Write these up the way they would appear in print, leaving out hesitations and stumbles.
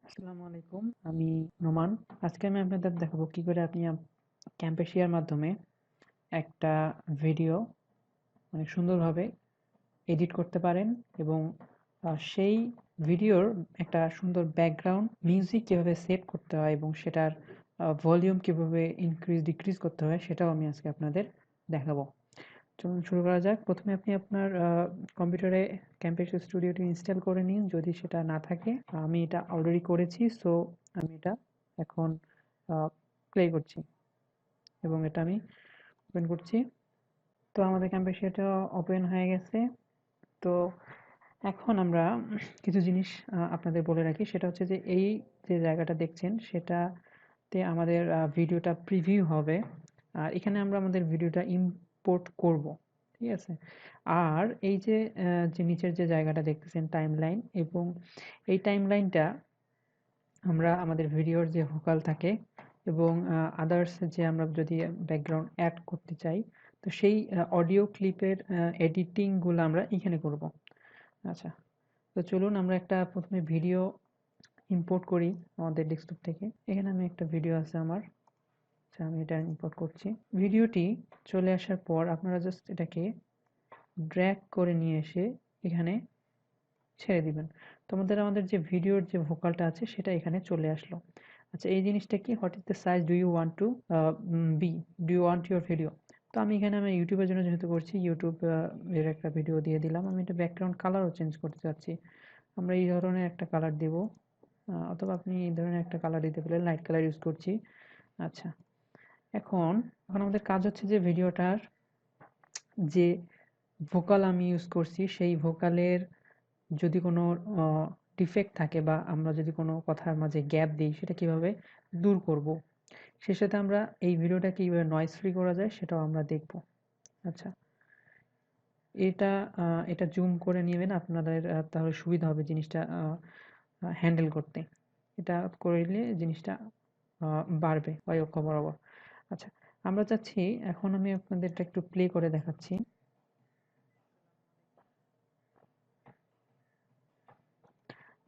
আসসালামু আলাইকুম। আমি নোমান। আজকে আমি আপনাদের দেখাবো কি করে আপনি ক্যাম্পেশিয়ার মাধ্যমে একটা ভিডিও অনেক সুন্দরভাবে এডিট করতে পারেন এবং সেই ভিডিওর একটা সুন্দর ব্যাকগ্রাউন্ড মিউজিক কিভাবে সেট করতে হয় এবং সেটার ভলিউম কিভাবে ইনক্রিজ ডিক্রিজ করতে হয় সেটাও আমি আজকে আপনাদের দেখাবো। চলুন শুরু করা যাক। প্রথমে আপনি আপনার কম্পিউটারে ক্যামপেশিয়া স্টুডিওটি ইনস্টল করে নিন যদি সেটা না থাকে। আমি এটা অলরেডি করেছি, সো আমি এটা এখন প্লে করছি এবং এটা আমি ওপেন করছি। তো আমাদের ক্যামপেশিয়াটা ওপেন হয়ে গেছে। তো এখন আমরা কিছু জিনিস আপনাদের বলে রাখি, সেটা হচ্ছে যে এই যে জায়গাটা দেখছেন সেটাতে আমাদের ভিডিওটা প্রিভিউ হবে। আর এখানে আমরা আমাদের ভিডিওটা ইম্পোর্ট করব, ঠিক আছে? আর এই যে যে নিচের যে জায়গাটা দেখতেছেন টাইমলাইন, এবং এই টাইমলাইনটা আমরা আমাদের ভিডিওর যে ভোকাল থাকে এবং আদার্স যে আমরা যদি ব্যাকগ্রাউন্ড অ্যাড করতে চাই, তো সেই অডিও ক্লিপের এডিটিংগুলো আমরা এখানে করব। আচ্ছা, তো চলুন আমরা একটা প্রথমে ভিডিও ইম্পোর্ট করি আমাদের ডেস্কটপ থেকে। এখানে আমি একটা ভিডিও আছে আমার। আচ্ছা, আমি এটা ইম্পোর্ট করছি। ভিডিওটি চলে আসার পর আপনারা জাস্ট এটাকে ড্র্যাগ করে নিয়ে এসে এখানে ছেড়ে দিবেন। তো আমাদের যে ভিডিওর যে ভোকালটা আছে সেটা এখানে চলে আসলো। আচ্ছা, এই জিনিসটা কি, what is the size do you want to be, do you want your video? তো আমি এখানে আমি ইউটিউবের জন্য যেহেতু করছি, ইউটিউব এর একটা ভিডিও দিয়ে দিলাম। আমি এটা ব্যাকগ্রাউন্ড কালারও চেঞ্জ করতে চাচ্ছি। আমরা এই ধরনের একটা কালার দেব, অথবা আপনি এই ধরনের একটা কালার দিতে পারেন, লাইট কালার ইউজ করছি। আচ্ছা, এখন এখন আমাদের কাজ হচ্ছে যে ভিডিওটার যে ভোকাল আমি ইউজ করছি সেই ভোকালের যদি কোনো ডিফেক্ট থাকে বা আমরা যদি কোনো কথার মাঝে গ্যাপ দিই সেটা কিভাবে দূর করব। সেই সাথে আমরা এই ভিডিওটা কিভাবে নয়েজ ফ্রি করা যায় সেটাও আমরা দেখব। আচ্ছা, এটা এটা জুম করে নেবেন আপনাদের, তাহলে সুবিধা হবে জিনিসটা হ্যান্ডেল করতে। এটা করলে জিনিসটা বাড়বে y অক্ষ বরাবর। আচ্ছা, আমরা চাচ্ছি, এখন আমি আপনাদের এটা একটু প্লে করে দেখাচ্ছি।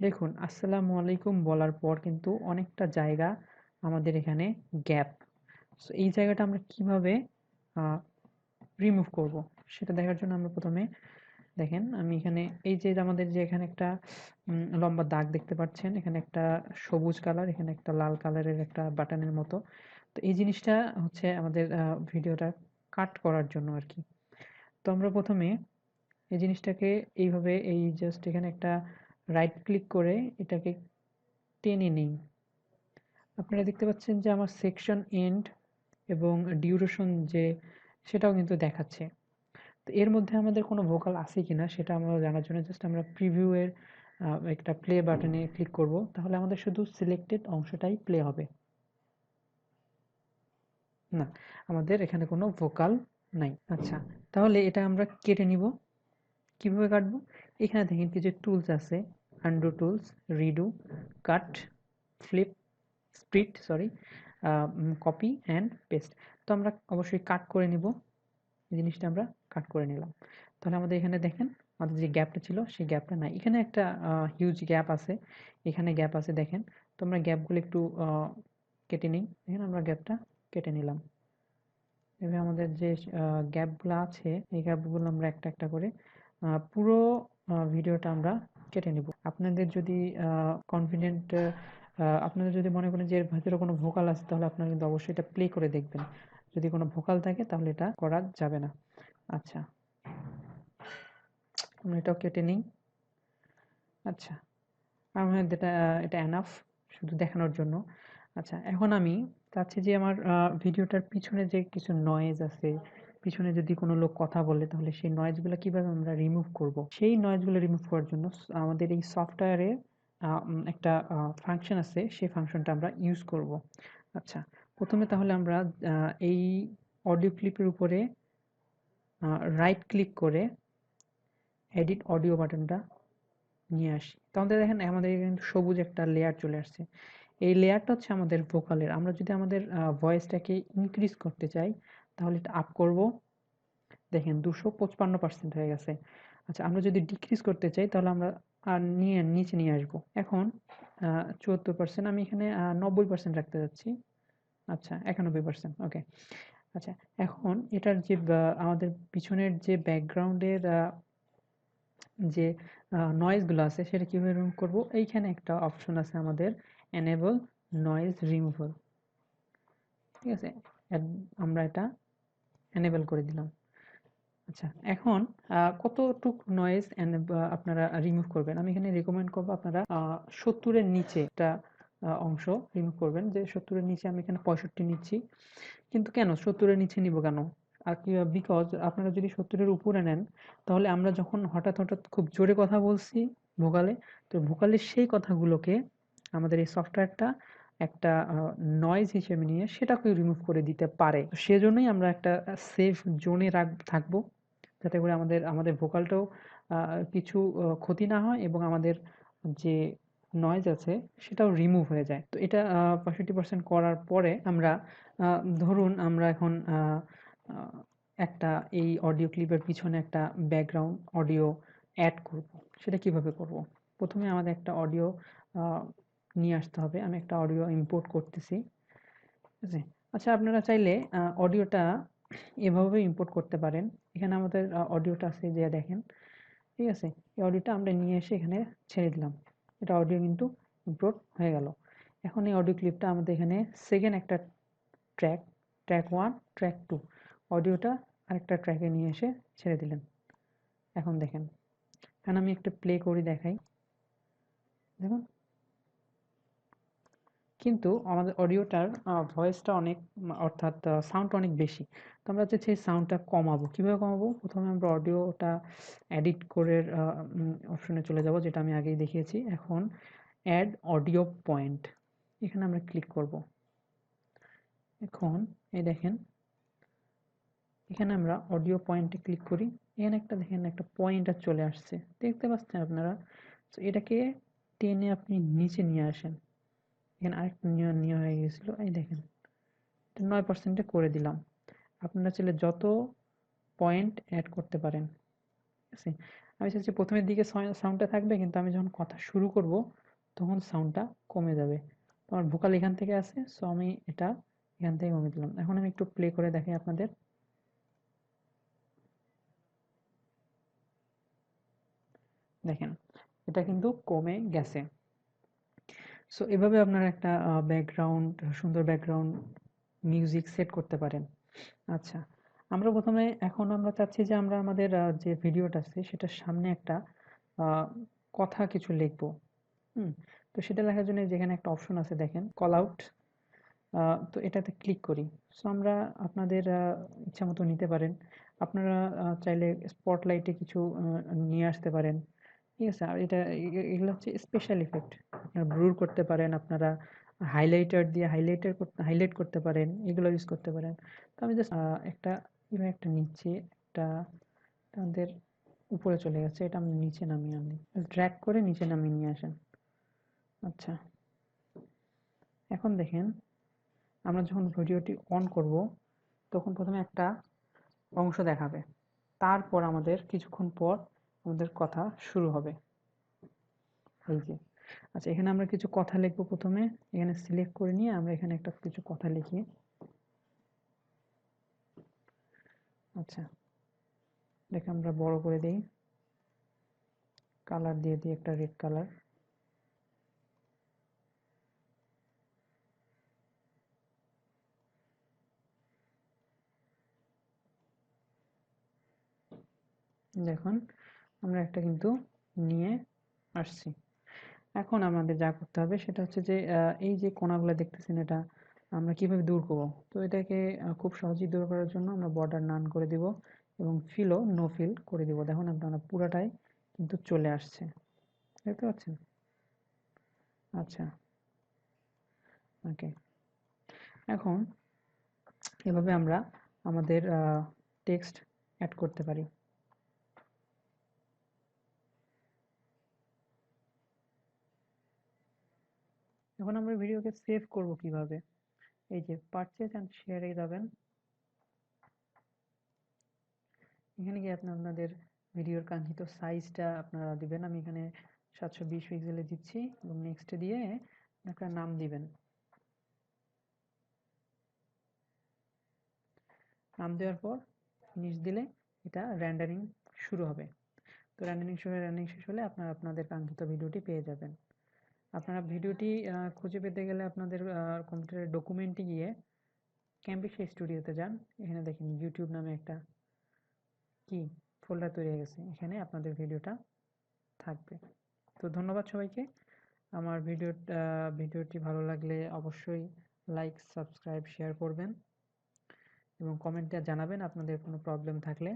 দেখুন, আসসালামু আলাইকুম বলার পর কিন্তু অনেকটা জায়গা আমাদের এখানে গ্যাপ। সো এই জায়গাটা আমরা কিভাবে রিমুভ করব সেটা দেখার জন্য আমরা প্রথমে দেখেন, আমি এখানে এই যে আমাদের যে এখানে একটা লম্বা দাগ দেখতে পাচ্ছেন, এখানে একটা সবুজ কালার, এখানে একটা লাল কালারের একটা বাটনের মতো। তো এই জিনিসটা হচ্ছে আমাদের ভিডিওটা কাট করার জন্য আর কি। তো আমরা প্রথমে এই জিনিসটাকে এইভাবে, এই জাস্ট এখানে একটা রাইট ক্লিক করে এটাকে টেনে নিই। আপনারা দেখতে পাচ্ছেন যে আমার সেকশন এন্ড এবং ডিউরেশন যে সেটাও কিন্তু দেখাচ্ছে। তো এর মধ্যে আমাদের কোনো ভোকাল আছে কিনা সেটা আমরা জানার জন্য জাস্ট আমরা প্রিভিউ এর একটা প্লে বাটনে ক্লিক করব, তাহলে আমাদের শুধু সিলেক্টেড অংশটাই প্লে হবে। না, আমাদের এখানে কোনো ভোকাল নাই। আচ্ছা, তাহলে এটা আমরা কেটে নিব। কিভাবে কাটবো? এখানে দেখেন কিছু টুলস আছে, undo tools, redo, cut, flip, split, sorry, copy and paste. তো আমরা অবশ্যই কাট করে নিব। এই জিনিসটা আমরা কাট করে নিলাম। তাহলে আমাদের এখানে দেখেন আমাদের যে গ্যাপটা ছিল সেই গ্যাপটা নাই। এখানে একটা হিউজ গ্যাপ আছে, এখানে গ্যাপ আছে দেখেন। তো আমরা গ্যাপগুলো একটু কেটে নিই। দেখেন আমরা গ্যাপটা কেটে নিলাম। এভাবে আমাদের যে গ্যাপগুলো আছে এই গ্যাপগুলো আমরা একটা একটা করে পুরো ভিডিওটা আমরা কেটে নিব। আপনাদের যদি কনফিডেন্ট, আপনারা যদি মনে করেন যে এর ভেতরে কোনো ভোকাল আছে তাহলে আপনারা কিন্তু অবশ্যই এটা প্লে করে দেখবেন। যদি কোনো ভোকাল থাকে তাহলে এটা করা যাবে না। আচ্ছা, আমরা এটাও কেটে নিই। আচ্ছা, আমার মনে হয় এটা এনাফ শুধু দেখানোর জন্য। আচ্ছা, এখন আমি চাচ্ছি যে আমার ভিডিওটার পিছনে যে কিছু নয়েজ আছে, পিছনে যদি কোনো লোক কথা বলে তাহলে সেই নয়েজগুলো কিভাবে আমরা রিমুভ করব। সেই নয়েজগুলো রিমুভ করার জন্য আমাদের এই সফটওয়্যারে একটা ফাংশন আছে, সেই ফাংশনটা আমরা ইউজ করব। আচ্ছা, প্রথমে তাহলে আমরা এই অডিও ক্লিপের উপরে রাইট ক্লিক করে এডিট অডিও বাটনটা নিয়ে আসি। তাহলে দেখেন আমাদের এখানে কিন্তু সবুজ একটা লেয়ার চলে আসছে। এই লেয়ারটা হচ্ছে আমাদের ভোকালের। আমরা যদি আমাদের ভয়েসটাকে ইনক্রিজ করতে চাই তাহলে এটা আপ করব। দেখেন 255% হয়ে গেছে। আচ্ছা, আমরা যদি ডিক্রিজ করতে চাই তাহলে আমরা আর নিচে নিয়ে আসবো। এখন ৭৪% আমি এখানে ৯০% রাখতে যাচ্ছি। আচ্ছা ৯১%, ওকে। আচ্ছা, এখন এটার যে আমাদের পিছনের যে ব্যাকগ্রাউন্ডের যে নয়েজ গুলো আছে সেটা কিভাবে রিমুভ করব? এইখানে একটা অপশন আছে আমাদের এনেবল নয়েজ রিমুভাল। ঠিক আছে? আমরা এটা এনেবল করে দিলাম। আচ্ছা, এখন কতটুক নয়েজ আপনারা রিমুভ করবেন? আমি এখানে রিকমেন্ড করব আপনারা ৭০ এর নিচে একটা অংশ রিমুভ করবেন। যে ৭০ এর নিচে আমি এখানে ৬৫ নিচ্ছি। কিন্তু কেন ৭০ এর নিচে নিব কেন? আর কি, বিকজ আপনারা যদি ৭০ এর উপরে নেন তাহলে আমরা যখন হঠাৎ খুব জোরে কথা বলছি ভোকালে, তো ভোকালের সেই কথাগুলোকে আমাদের এই সফটওয়্যারটা একটা নয়েজ হিসেবে নিয়ে সেটাকেও রিমুভ করে দিতে পারে। তো সেজন্যই আমরা একটা সেফ জোনে থাকবো, যাতে করে আমাদের ভোকালটাও কিছু ক্ষতি না হয় এবং আমাদের যে নয়েজ আছে সেটাও রিমুভ হয়ে যায়। তো এটা ৬৫% করার পরে আমরা ধরুন আমরা এখন একটা এই অডিও ক্লিপের পিছনে একটা ব্যাকগ্রাউন্ড অডিও অ্যাড করব। সেটা কিভাবে করব? প্রথমে আমাদের একটা অডিও নিয়ে আসতে হবে। আমি একটা অডিও ইম্পোর্ট করতেছি। ঠিক আছে? আচ্ছা, আপনারা চাইলে অডিওটা এভাবেও ইম্পোর্ট করতে পারেন। এখানে আমাদের অডিওটা আছে, যে দেখেন। ঠিক আছে? এই অডিওটা আমরা নিয়ে এসে এখানে ছেড়ে দিলাম। এটা অডিও কিন্তু ইম্পোর্ট হয়ে গেল। এখন এই অডিও ক্লিপটা আমাদের এখানে সেকেন্ড একটা ট্র্যাক, ট্র্যাক 1, ট্র্যাক 2 অডিওটা আরেকটা ট্র্যাকে নিয়ে এসে ছেড়ে দিলেন। এখন দেখেন, এখন আমি একটা প্লে করে দেখাই। দেখুন, কিন্তু আমাদের অডিওটার ভয়েসটা অনেক অর্থাৎ সাউন্ডটা অনেক বেশি। তো আমরা চাচ্ছি এই সাউন্ডটা কমাবো। কিভাবে কমাবো? প্রথমে আমরা অডিওটা এডিট করে অপশনে চলে যাব, যেটা আমি আগেই দেখিয়েছি। এখন অ্যাড অডিও পয়েন্ট, এখানে আমরা ক্লিক করব। এখন এই দেখেন, এখানে আমরা অডিও পয়েন্টে ক্লিক করি। এখানে একটা দেখেন একটা পয়েন্টার চলে আসছে, দেখতে পাচ্ছেন আপনারা? তো এটাকে টেনে আপনি নিচে নিয়ে আসেন। এখানে আরেকটা নিয়ে হয়ে গেছিল, এই দেখেন ৯% করে দিলাম। আপনারা চাইলে যত পয়েন্ট অ্যাড করতে পারেন। ঠিক আছে? আমি চাচ্ছি প্রথমের দিকে সাউন্ডটা থাকবে, কিন্তু আমি যখন কথা শুরু করব তখন সাউন্ডটা কমে যাবে। তো আমার ভোকাল এখান থেকে আছে, সো আমি এটা এখান থেকে কমিয়ে দিলাম। এখন আমি একটু প্লে করে দেখাই আপনাদের। দেখেন, এটা কিন্তু কমে গেছে। সো এভাবে আপনারা একটা ব্যাকগ্রাউন্ড, সুন্দর ব্যাকগ্রাউন্ড মিউজিক সেট করতে পারেন। আচ্ছা, আমরা প্রথমে এখন আমরা চাচ্ছি যে আমরা আমাদের যে ভিডিওটা আছে সেটার সামনে একটা আহ, কথা কিছু লিখবো। হুম, তো সেটা লেখার জন্য যেখানে একটা অপশন আছে দেখেন, কল আউট। তো এটাতে ক্লিক করি। সো আমরা আপনাদের ইচ্ছা মতো নিতে পারেন। আপনারা চাইলে স্পটলাইটে কিছু নিয়ে আসতে পারেন। ঠিক আছে? আর এগুলো হচ্ছে স্পেশাল ইফেক্ট। আপনারা ব্লুর করতে পারেন, আপনারা হাইলাইটার দিয়ে হাইলাইট করতে পারেন, এগুলো ইউজ করতে পারেন। তো আমি জাস্ট একটা এভাবে একটা নিচ্ছি, একটা আমাদের উপরে চলে গেছে, এটা আমি নিচে নামিয়ে আনি, ড্র্যাগ করে নিচে নামিয়ে নিয়ে আসেন। আচ্ছা, এখন দেখেন, আমরা যখন ভিডিওটি অন করব তখন প্রথমে একটা অংশ দেখাবে, তারপর আমাদের কিছুক্ষণ পর আমাদের কথা শুরু হবে। এই যে, আচ্ছা, এখানে আমরা কিছু কথা লিখবো। প্রথমে এখানে সিলেক্ট করে নিয়ে আমরা এখানে একটা কিছু কথা লিখি। আচ্ছা, দেখে আমরা বড় করে দিই, কালার দিয়ে দিই একটা রেড কালার। দেখুন, আমরা একটা কিন্তু নিয়ে আসছি। এখন আমাদের যা করতে হবে সেটা হচ্ছে যে এই যে কোণাগুলো দেখতেছেন, এটা আমরা কিভাবে দূর করব? তো এটাকে খুব সহজেই দূর করার জন্য আমরা বর্ডার নান করে দিব এবং ফিলও নো ফিল করে দিব। দেখুন আপনারা পুরাটাই কিন্তু চলে আসছে, দেখতে পাচ্ছেন? আচ্ছা, ওকে। এখন এভাবে আমরা আমাদের টেক্সট অ্যাড করতে পারি। এখন আমরা ভিডিওকে সেভ করব কিভাবে? এই যে পারচেজ অ্যান্ড শেয়ারে যাবেন। এখানে গিয়ে আপনাদের ভিডিওর কাঙ্ক্ষিত সাইজটা আপনারা দিবেন। আমি এখানে 720 পিক্সেলে দিচ্ছি এবং নেক্সটে দিয়ে একটা নাম দিবেন। নাম দেওয়ার পর ফিনিশ দিলে এটা রেন্ডারিং শুরু হবে। তো রেন্ডারিং শেষ হলে আপনারা আপনাদের কাঙ্ক্ষিত ভিডিওটি পেয়ে যাবেন। আপনারা ভিডিওটি খুঁজে পেতে গেলে আপনাদের কম্পিউটারের ডকুমেন্টে গিয়ে ক্যামফিশিয়া স্টুডিওতে যান। এখানে দেখেন ইউটিউব নামে একটা ফোল্ডার তৈরি হয়ে গেছে, এখানে আপনাদের ভিডিওটা থাকবে। তো ধন্যবাদ সবাইকে। আমার ভিডিওটি ভালো লাগলে অবশ্যই লাইক, সাবস্ক্রাইব, শেয়ার করবেন এবং কমেন্টে জানাবেন আপনাদের কোনো প্রবলেম থাকলে।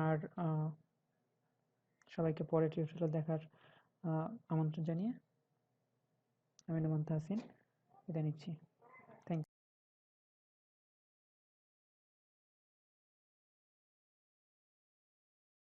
আর সবাইকে পরের টিউটোরিয়াল দেখার আমন্ত্রণ জানিয়ে আমি নোমান তাহসিন বিদায় নিচ্ছি।